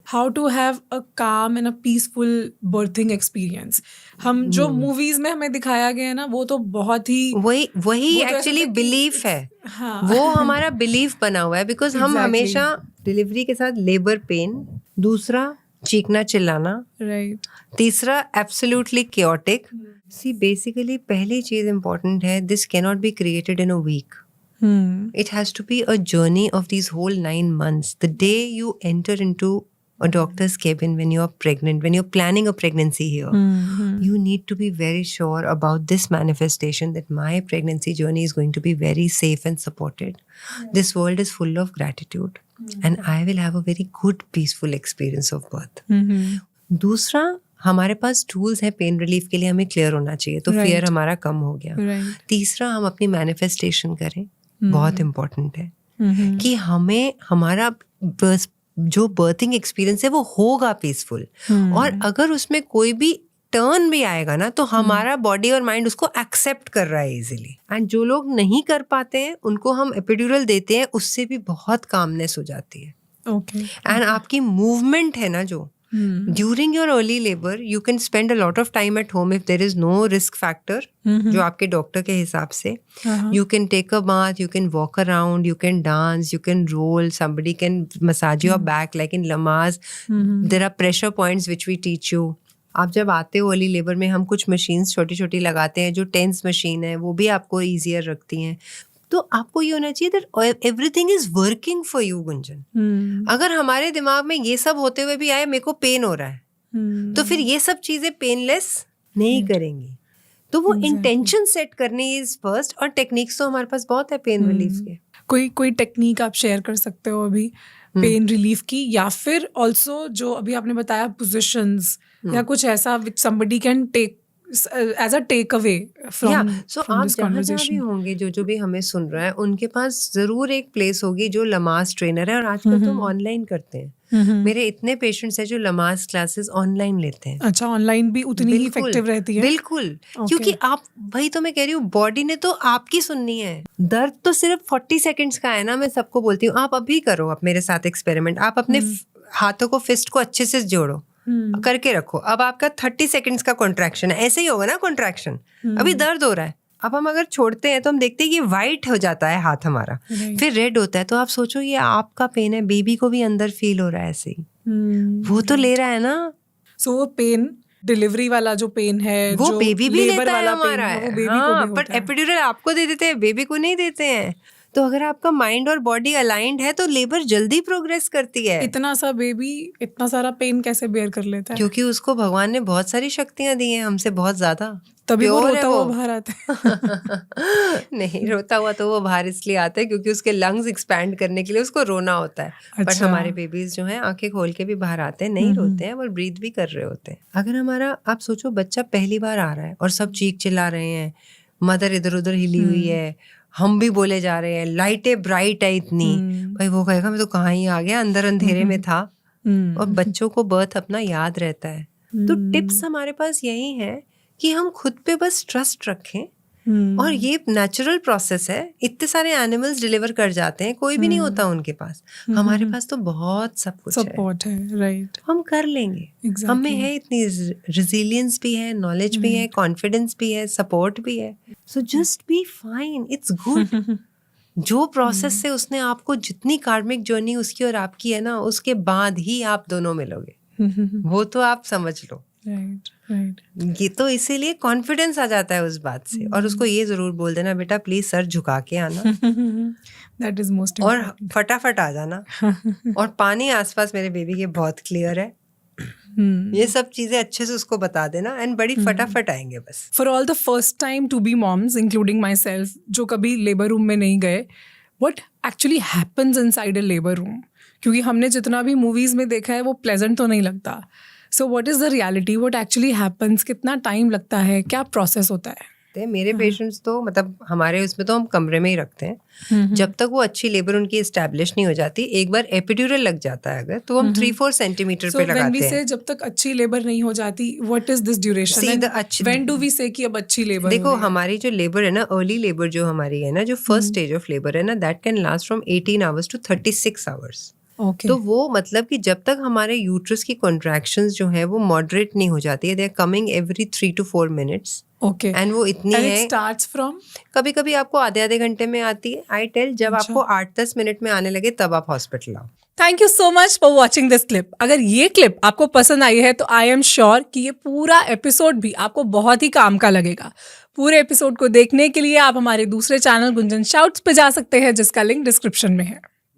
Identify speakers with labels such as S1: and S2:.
S1: how to have a calm and a peaceful birthing experience. हम जो movies में हमें दिखाया गया है ना, वो तो बहुत ही
S2: वही
S1: वो तो ऐसा
S2: एक्चुअली
S1: होता है कि
S2: बिलीफ है,
S1: हाँ
S2: वो हमारा बिलीफ बना हुआ है, बिकॉज हम
S1: Exactly.
S2: हमेशा डिलीवरी के साथ लेबर पेन, दूसरा चीखना चिल्लाना,
S1: राइट
S2: तीसरा एब्सोल्युटली chaotic. सी बेसिकली पहली चीज इम्पोर्टेंट है, this can not be created in a week. It has to be a journey of these whole 9 months. The day you enter into a doctor's cabin when you're pregnant, when you're planning a pregnancy here, you need to be very sure about this manifestation, that my pregnancy journey is going to be very safe and supported. This world is full of gratitude, and I will have a very good, peaceful experience of birth. दूसरा, हमारे पास tools हैं pain relief के लिए, हमें clear होना चाहिए, तो fear हमारा कम हो गया.
S1: राइट
S2: तीसरा, हम अपनी मैनिफेस्टेशन करें, बहुत इम्पोर्टेंट है कि हमें हमारा जो बर्थिंग एक्सपीरियंस है वो होगा पीसफुल. और अगर उसमें कोई भी टर्न भी आएगा ना, तो हमारा बॉडी और माइंड उसको एक्सेप्ट कर रहा है इजीली. एंड जो लोग नहीं कर पाते हैं उनको हम एपिड्यूरल देते हैं, उससे भी बहुत कामनेस हो जाती है.
S1: ओके
S2: एंड आपकी मूवमेंट है ना, जो during your early labour you can spend a lot of time at home if there is no risk factor, जो आपके डॉक्टर के हिसाब से. You can take a bath, you can walk around, you can dance, you can roll, somebody can massage your back like in Lamaze. There are pressure points which we teach you. आप जब आते हो early labour में, हम कुछ machines छोटी छोटी लगाते हैं, जो टेंस मशीन है वो भी आपको ईजियर रखती हैं. तो आपको ये होना चाहिए that everything is working for you, Gunjan. अगर हमारे दिमाग में ये सब होते हुए भी आए मेरे को पेन हो रहा है, तो फिर ये सब चीजें पेनलेस नहीं करेंगी. तो वो इंटेंशन सेट करनी इज फर्स्ट. और टेक्निक्स तो हमारे पास बहुत है पेन रिलीफ के.
S1: कोई टेक्निक आप शेयर कर सकते हो अभी पेन रिलीफ की, या फिर ऑल्सो जो अभी आपने बताया पोजिशंस या कुछ ऐसा which somebody can take as a take away from
S2: so आप जहाँ जहाँ भी होंगे, जो भी हमें सुन रहा है, उनके पास जरूर एक प्लेस होगी जो लमास ट्रेनर है. और आजकल तो हम ऑनलाइन करते हैं. मेरे इतने पेशेंट्स हैं जो लमास क्लासेस ऑनलाइन लेते हैं.
S1: अच्छा, ऑनलाइन भी उतनी ही इफेक्टिव रहती है?
S2: बिल्कुल. क्योंकि आप, भाई तो मैं कह रही हूँ, बॉडी ने तो आपकी सुननी है. दर्द तो सिर्फ 40 सेकेंड्स का है ना. मैं सबको बोलती हूँ, आप अभी करो, आप मेरे साथ एक्सपेरिमेंट. आप अपने हाथों को, फिस्ट को अच्छे से जोड़ो, करके रखो. अब आपका 30 सेकंड्स का कॉन्ट्रैक्शन है, ऐसे ही होगा ना कॉन्ट्रैक्शन. अभी दर्द हो रहा है, अब हम अगर छोड़ते हैं तो हम देखते हैं कि वाइट हो जाता है हाथ हमारा, फिर रेड होता है. तो आप सोचो ये आपका पेन है, बेबी को भी अंदर फील हो रहा है ऐसे ही. वो तो ले रहा है ना.
S1: सो वो पेन, डिलीवरी वाला जो पेन है,
S2: वो
S1: जो
S2: बेबी भी
S1: लेबर
S2: लेता है
S1: वाला
S2: हमारा
S1: पेन है, वो
S2: है.
S1: बेबी को
S2: हाँ,
S1: भी
S2: बट
S1: होता है.
S2: एपिड्यूरल आपको दे देते हैं, बेबी को नहीं देते हैं. तो अगर आपका माइंड और बॉडी अलाइंड है तो लेबर जल्दी प्रोग्रेस करती है.
S1: इतना सा बेबी इतना सारा पेन कैसे बेयर कर लेता है?
S2: क्योंकि उसको भगवान ने बहुत सारी शक्तियां दी हैं, हमसे बहुत ज्यादा.
S1: तभी वो
S2: Pure है
S1: रोता हुआ
S2: वो.
S1: बाहर आता है.
S2: नहीं, रोता हुआ तो वो बाहर इसलिए आता है क्योंकि उसके लंग्स एक्सपैंड करने के लिए उसको रोना होता है. बट
S1: अच्छा.
S2: हमारे बेबीज जो हैं आंखें खोल के भी बाहर आते हैं, नहीं रोते हैं, वो ब्रीथ भी कर रहे होते हैं. अगर हमारा, आप सोचो, बच्चा पहली बार आ रहा है और सब चीख चिल्ला रहे हैं, मदर इधर उधर हिली हुई है, हम भी बोले जा रहे हैं, लाइटें ब्राइट है इतनी, भाई वो कहेगा मैं तो कहाँ ही आ गया, अंदर अंधेरे में था. और बच्चों को बर्थ अपना याद रहता है. तो टिप्स हमारे पास यही है कि हम खुद पे बस ट्रस्ट रखें. और ये नेचुरल प्रोसेस है. इतने सारे एनिमल्स डिलीवर कर जाते हैं, कोई भी नहीं होता उनके पास. हमारे पास तो बहुत सब कुछ
S1: सपोर्ट है. राइट,
S2: हम कर लेंगे.
S1: Exactly.
S2: हमें है इतनी रेजिलियंस भी है, नॉलेज भी है, कॉन्फिडेंस भी है, सपोर्ट भी है. So just be fine, it's good. जो प्रोसेस से उसने आपको, जितनी कार्मिक जर्नी उसकी और आपकी है ना, उसके बाद ही आप दोनों मिलोगे. वो तो आप समझ लो.
S1: Right right.
S2: ये तो इसीलिए कॉन्फिडेंस आ जाता है उस बात से. और उसको ये जरूर बोल देना, बेटा प्लीज सर झुका के आना.
S1: That is most.
S2: और फटाफट आ जाना. और पानी आसपास मेरे बेबी के बहुत क्लियर है. ये सब चीजें अच्छे से उसको बता देना, एंड बड़ी फटाफट आएंगे बस.
S1: For all the first time to be moms, including myself, जो कभी लेबर रूम में नहीं गए, what actually happens inside a labour room? क्योंकि हमने जितना भी मूवीज में देखा है वो प्लेजेंट तो नहीं लगता. So what is the reality, what actually happens? कितना टाइम लगता है, क्या प्रोसेस होता है?
S2: मेरे पेशेंट्स तो, मतलब हमारे उसमें तो हम कमरे में ही रखते हैं. जब तक वो अच्छी लेबर उनकी एस्टैब्लिश नहीं हो जाती. एक बार एपिड्यूरल लग जाता है अगर, तो हम 3-4 सेंटीमीटर पे लगाते हैं.
S1: जब तक अच्छी लेबर नहीं हो जाती, what is this duration? When do we say कि अब अच्छी लेबर?
S2: देखो, हमारी जो लेबर है ना, अर्ली लेबर जो हमारी है ना, जो फर्स्ट स्टेज ऑफ लेबर है ना, that can last from 18 hours to 36 hours.
S1: Okay
S2: तो वो मतलब कि जब तक हमारे यूट्रस की कॉन्ट्रैक्शंस जो है वो मॉडरेट नहीं हो जाती है, they are coming every 3 to 4 minutes,
S1: okay
S2: and वो इतनी
S1: एंड इट
S2: है,
S1: स्टार्ट्स फ्रॉम
S2: कभी कभी आपको आधे घंटे में आती है। आई टेल जब
S1: अच्छा।
S2: आपको 8-10 मिनट में आने लगे तब आप हॉस्पिटल आओ।
S1: Thank you so much for watching this clip. अगर ये क्लिप आपको पसंद आई है तो आई एम श्योर कि ये पूरा एपिसोड भी आपको बहुत ही काम का लगेगा। पूरे एपिसोड को देखने के लिए आप हमारे दूसरे चैनल गुंजन शाउट्स पे जा सकते हैं, जिसका लिंक डिस्क्रिप्शन में है।